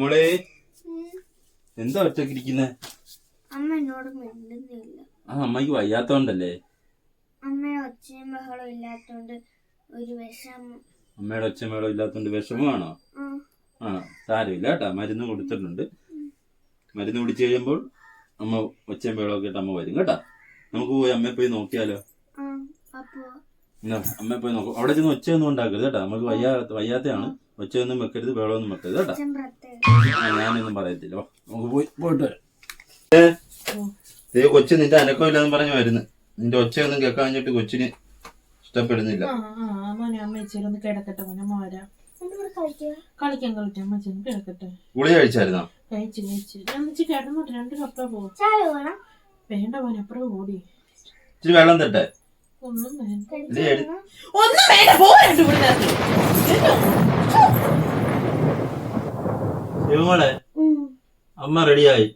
മോളെ എന്താ ഒറ്റക്കിരിക്കുന്നേ? അമ്മ എന്നോട് മിണ്ടുന്നില്ല. അമ്മയ്ക്ക് വയ്യാത്തോണ്ടല്ലേ? അമ്മയുടെ ഒച്ചയും ബഹളം ഇല്ലാത്തോണ്ട് ഒരു വിഷമം. അമ്മയുടെ ഒച്ചയും ബഹളം ഇല്ലാത്തോണ്ട് വിഷമമാണോ? ആണോ? സാരമില്ല കേട്ടാ, മരുന്ന് കൊടുത്തിട്ടുണ്ട്. മരുന്ന് കുടിച്ചു കഴിയുമ്പോൾ അമ്മ ഒച്ചയും ബഹളമൊക്കെ ഇട്ട് അമ്മ വരും കേട്ടാ. നമുക്ക് പോയി അമ്മയെ പോയി നോക്കിയാലോ? അമ്മയെ പോയി നോക്കാം. അവിടെ ചെന്ന് ഒച്ചയൊന്നും ഉണ്ടാക്കരുത് കേട്ടാ. നമുക്ക് വയ്യാത്തയാണ്. ഒച്ചയൊന്നും വെക്കരുത്, ബഹളമൊന്നും വെക്കരുത് കേട്ടാ. ഞാനൊന്നും പറയത്തില്ല. നമുക്ക് പോയിട്ട് വരാം. കൊച്ചു നിന്റെ അനക്കമില്ലെന്ന് പറഞ്ഞു വരുന്നു. നിന്റെ ഒച്ചയൊന്നും കേൾക്കാൻ വേണ്ടിട്ട് കൊച്ചിന് ഇഷ്ടപ്പെടുന്നില്ല. ഗുളിക കഴിച്ചായിരുന്നോ? വേണ്ട മോനെ, അപ്പുറം ഓടി. ഇച്ചിരി വെള്ളം തട്ടെ. ശിവമോളെ, അമ്മ റെഡിയായി.